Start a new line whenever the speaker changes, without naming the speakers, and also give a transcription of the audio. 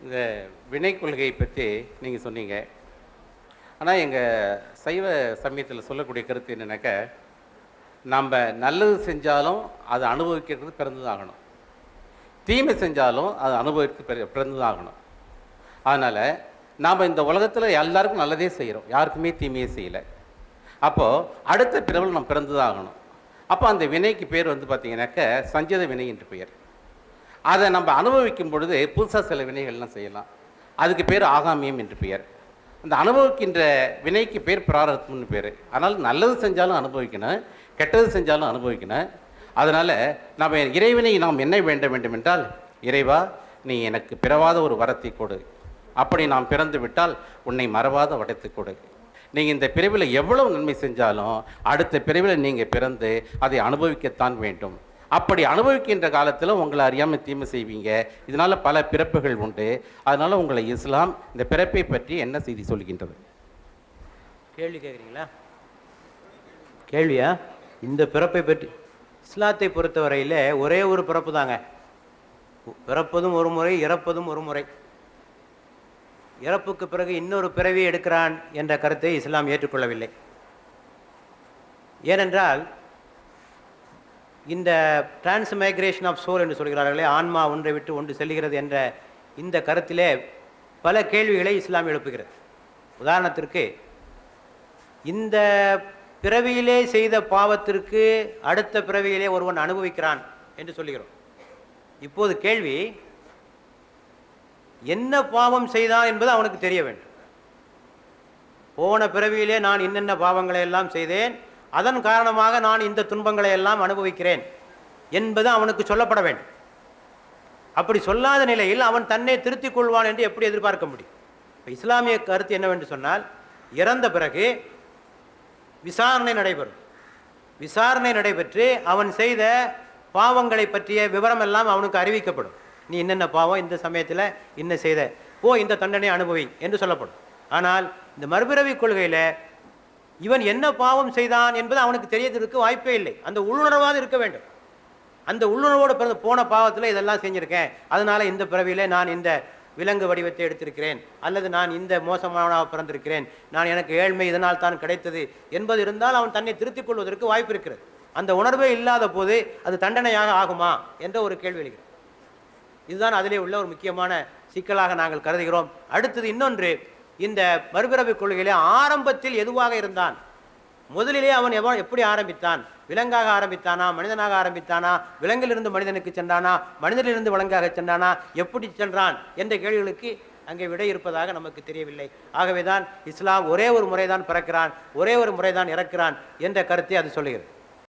இந்த வினை கொள்கையை பற்றி நீங்கள் சொன்னீங்க. ஆனால் எங்கள் சைவ சமயத்தில் சொல்லக்கூடிய கருத்து என்னென்னாக்க, நம்ம நல்லது செஞ்சாலும் அதை அனுபவிக்கிறது பிறந்து தான் ஆகணும், தீமை செஞ்சாலும் அதை அனுபவித்து பிறந்து தான் ஆகணும். அதனால் நாம் இந்த உலகத்தில் எல்லாருக்கும் நல்லதே செய்கிறோம், யாருக்குமே தீமையே செய்யலை. அப்போது அடுத்த பிறவில் நம்ம பிறந்து தான் ஆகணும். அப்போ அந்த வினைக்கு பேர் வந்து பார்த்திங்கனாக்க சஞ்சித வினை என்று பெயர். அதை நம்ம அனுபவிக்கும் பொழுது புதுசாக சில வினைகள்லாம் செய்யலாம், அதுக்கு பேர் ஆகாமியம் என்று பெயர். அந்த அனுபவிக்கின்ற வினைக்கு பேர் பிராரத்தம்னு பேர். அதனால் நல்லது செஞ்சாலும் அனுபவிக்கணும், கெட்டது செஞ்சாலும் அனுபவிக்கணும். அதனால் நம்ம இறைவனை நாம் என்ன வேண்டும் என்றால், இறைவா நீ எனக்கு பிறவாத ஒரு வரத்தை கொடு, அப்படி நாம் பிறந்து விட்டால் உன்னை மறவாத வடத்தை கொடு. நீங்கள் இந்த பிறவியில் எவ்வளவு நன்மை செஞ்சாலும் அடுத்த பிறவியில் நீங்கள் பிறந்து அதை அனுபவிக்கத்தான் வேண்டும். அப்படி அனுபவிக்கின்ற காலத்தில் உங்களை அறியாமல் தீமை செய்வீங்க. இதனால் பல பிறப்புகள் உண்டு. அதனால் உங்களை இஸ்லாம் இந்த பிறப்பை பற்றி என்ன செய்தி சொல்கின்றது?
கேள்வி கேட்குறீங்களா? கேள்வியா? இந்த பிறப்பை பற்றி இஸ்லாத்தை பொறுத்தவரையில் ஒரே ஒரு பிறப்பு தாங்க. பிறப்பதும் ஒரு முறை, இறப்பதும் ஒரு முறை. இறப்புக்கு பிறகு இன்னொரு பிறவி எடுக்கிறான் என்ற கருத்தை இஸ்லாம் ஏற்றுக்கொள்ளவில்லை. ஏனென்றால் இந்த டிரான்ஸ்மைக்ரேஷன் ஆஃப் சோல் என்று சொல்கிறார்களே, ஆன்மா ஒன்றை விட்டு ஒன்று செல்கிறது என்ற இந்த கருத்திலே பல கேள்விகளை இஸ்லாம் எழுப்புகிறது. உதாரணத்திற்கு, இந்த பிறவியிலே செய்த பாவத்திற்கு அடுத்த பிறவியிலே ஒருவன் அனுபவிக்கிறான் என்று சொல்லுகிறோம். இப்போது கேள்வி, என்ன பாவம் செய்தான் என்பது அவனுக்கு தெரிய வேண்டும். போன பிறவியிலே நான் இன்னென்ன பாவங்களை எல்லாம் செய்தேன், அதன் காரணமாக நான் இந்த துன்பங்களை எல்லாம் அனுபவிக்கிறேன் என்பது அவனுக்கு சொல்லப்பட வேண்டும். அப்படி சொல்லாத நிலையில் அவன் தன்னை திருத்திக் கொள்வான் என்று எப்படி எதிர்பார்க்க முடியும்? இஸ்லாமிய கருத்து என்னவென்று சொன்னால், இறந்த பிறகு விசாரணை நடைபெறும். விசாரணை நடைபெற்று அவன் செய்த பாவங்களை பற்றிய விவரம் எல்லாம் அவனுக்கு அறிவிக்கப்படும். நீ என்னென்ன பாவம் இந்த சமயத்தில் என்ன செய்த, இந்த தண்டனை அனுபவி என்று சொல்லப்படும். ஆனால் இந்த மறுபிறவி கொள்கையில் இவன் என்ன பாவம் செய்தான் என்பது அவனுக்கு தெரியறதுக்கு வாய்ப்பே இல்லை. அந்த உள்ளுணர்வாக இருக்க வேண்டும். அந்த உள்ளுணர்வோடு பிறந்த போன பாவத்தில் இதெல்லாம் செஞ்சுருக்கேன், அதனால் இந்த பிறவியில் நான் இந்த விலங்கு வடிவத்தை எடுத்திருக்கிறேன், அல்லது நான் இந்த மோசமானவனாக பிறந்திருக்கிறேன், நான் எனக்கு ஏழ்மை இதனால் தான் கிடைத்தது என்பது இருந்தால் அவன் தன்னை திருத்திக் கொள்வதற்கு வாய்ப்பு இருக்கிறது. அந்த உணர்வே இல்லாத போது அது தண்டனையாக ஆகுமா என்ற ஒரு கேள்வி எழுகிறது. இதுதான் அதிலே உள்ள ஒரு முக்கியமான சிக்கலாக நாங்கள் கருதுகிறோம். அடுத்தது இன்னொன்று, இந்த மறுபிறவி கொள்கையிலே ஆரம்பத்தில் எதுவாக இருந்தான், முதலிலே அவன் எப்படி ஆரம்பித்தான், விலங்காக ஆரம்பித்தானா, மனிதனாக ஆரம்பித்தானா, விலங்கிலிருந்து மனிதனுக்கு சென்றானா, மனிதனிலிருந்து விலங்காக சென்றானா, எப்படி சென்றான் என்ற கேள்விகளுக்கு அங்கே விடை இருப்பதாக நமக்கு தெரியவில்லை. ஆகவேதான் இஸ்லாம் ஒரே ஒரு முறைதான் பிறக்கிறான், ஒரே ஒரு முறைதான் இறக்கிறான் என்ற கருத்தை அது சொல்லுகிறது.